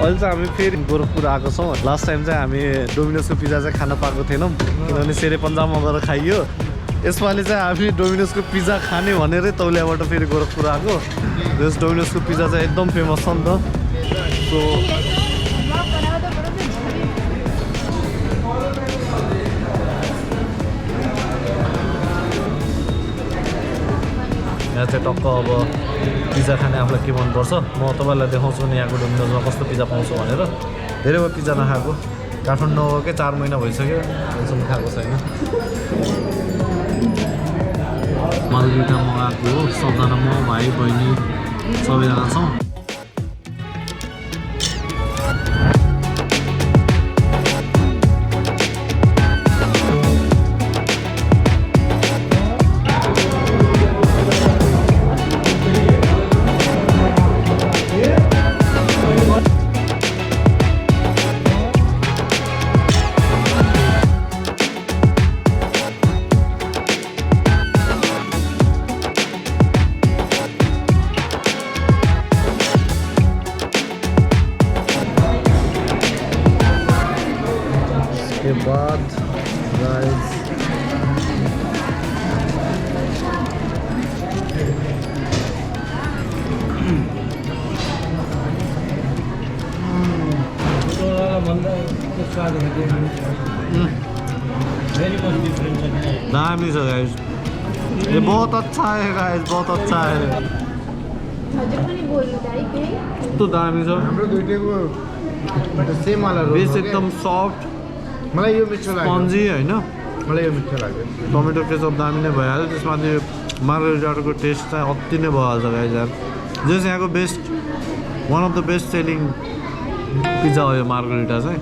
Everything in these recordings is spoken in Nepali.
अहिले चाहिँ हामी फेरि गोरखपुर आएको छौँ। लास्ट टाइम चाहिँ हामी डोमिनोजको पिज्जा चाहिँ खान पाएको थिएनौँ किनभने सेरे पन्जाबमा गएर खाइयो। यसपालि चाहिँ हामी डोमिनोजको पिज्जा खाने भनेरै तौलियाबाट फेरि गोरखपुर आएको। यस डोमिनोजको पिज्जा चाहिँ एकदम फेमस छ नि त। सो यहाँ चाहिँ टक्क अब पिज्जा खाने आफूलाई के मनपर्छ म तपाईँलाई देखाउँछु नि यहाँको डोमिनोजमा कस्तो पिज्जा पाउँछ भनेर। धेरै भयो पिज्जा नखाएको, काठमाडौँ नगएकै 4 महिना भइसक्यो, अहिलेसम्म खाएको छैन। मार्गरिटा मगाएको हो, सबजना म भाइ बहिनी सबैजना छौँ। के बाद गाइस दामी छ गाइस, ये बहुत अच्छा है गाइस, बहुत अच्छा है। तो दामी छ, हाम्रो दुईटैको सेम वाला बेस एकदम सफ्ट, मलाई यो मिठो लाग्यो, स्पन्जी हैन, मलाई यो मिठो लाग्यो। टमेटो केचप दामी नै भइहाल्यो, त्यसमा चाहिँ मार्गरिटाको टेस्ट चाहिँ अति नै भइहाल्छ गाइस यार। जस यहाँको best one of the best selling pizza हो यो मार्गरिटा चाहिँ।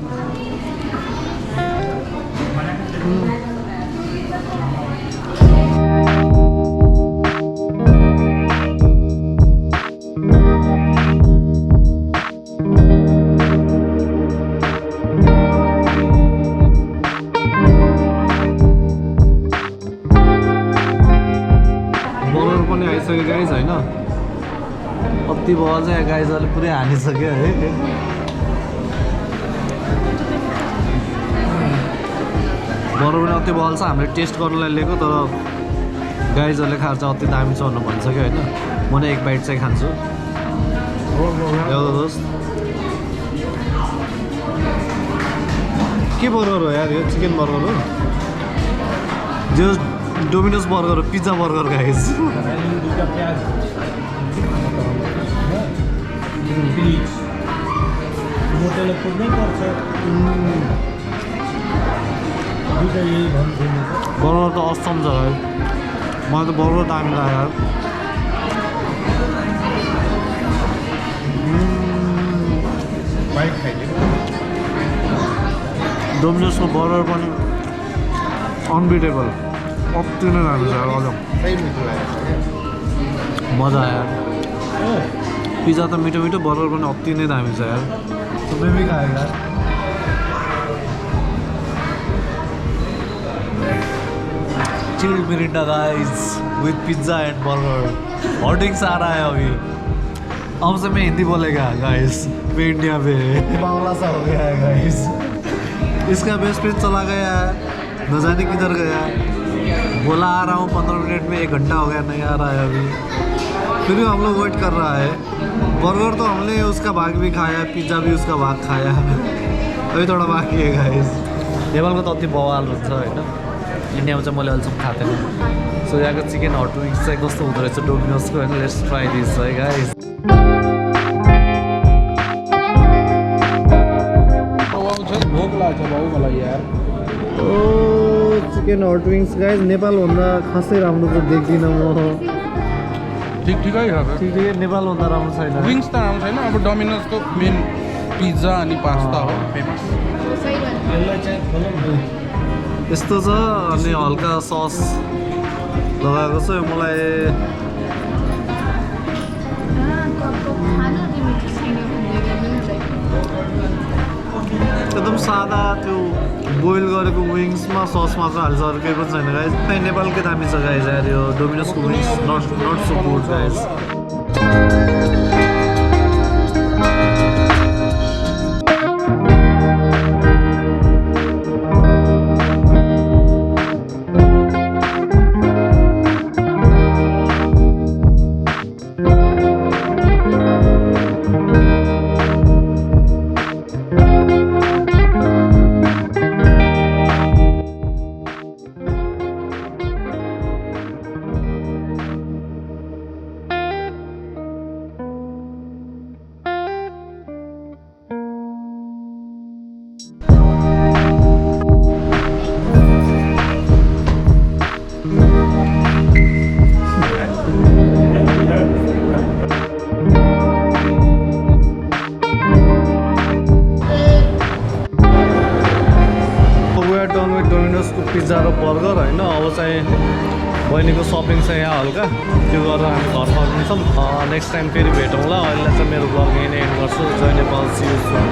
गाइज होइन अति बल चाहिँ गाइजहरूले पुरै हानिसक्यो है। बरु पनि अति बल छ, हामीले टेस्ट गर्नलाई लिएको, तर गाइजहरूले खाएर चाहिँ अति दामी छ भन्नु भनिसक्यो होइन। म नै एक बाइट चाहिँ खान्छु। दोस्त के बर्गर हो यार यो? चिकन बर्गर हो जो डोमिनोज बर्गर हो, पिज्जा बर्गर गाइस। बर्गर त असम छ है, मलाई त बर्गर दामी लाग्यो। डोमिनोजको बर्गर पनि अनबिटेबल, अति नै दामी छ यार, अझ मजा आयो। पिज्जा त मिठो मिठो, बर्गर पनि अति नै दामी छ यार। सबै पनि खायो यार। Chilled Mirinda guys with pizza and burger. Hot wings आ रहा है अभी। अब से मैं हिंदी बोलेगा गाइस, मैं इंडिया पे बांग्ला सा हो गया है गाइस। इसका बेस्ट फ्रेंड चला गया है, न जाने किधर गया। बोला आ रहा हूँ 15 मिनट में, 1 घंटा हो गया, नहीं आ रहा है अभी। फिर भी हम लोग वेट कर रहा है। बर्गर तो हमने उसका भाग भी खाया, पिज्जा भी उसका भाग खाया, अभी थोड़ा बाकी है गाइस। नेपालको त अति बवाल हुन्छ होइन, इन्डियामा चाहिँ मैले अहिलेसम्म खाएको थिएन। सो यहाँको चिकन हट विङ्स चाहिँ कस्तो हुँदो रहेछ डोमिनोजको होइन, लेट्स ट्राई दिस है गाइस। भोक लाग्छ भाउ मलाई यार। ओ चिकन हट विङ्स गाइस नेपालभन्दा खासै राम्रो त देख्दिनँ म। ठिक ठिकै हो, ठिकै, नेपालभन्दा राम्रो छैन। विङ्स त राम्रो छैन, अब डोमिनोजको मेन पिज्जा अनि पास्ता हो फेमस। यस्तो छ अनि हल्का सस लगाएको छ यो मलाई एकदम सादा त्यो बोइल गरेको विङ्समा सस मात्र हाल्छ अरू केही पनि छैन गाइज त्यही नेपालकै दामी छ गाइज यार यो डोमिनोजको wings not so good guys डोमिनोजको पिज्जा र बर्गर होइन अब चाहिँ बहिनीको सपिङ छ यहाँ हल्का त्यो गरेर हामी घर फर्किन्छौँ नेक्स्ट टाइम फेरि भेटौँला अहिलेलाई चाहिँ मेरो ब्लग यहीँ नै एन्ड गर्छु जय नेपाल सी यू सून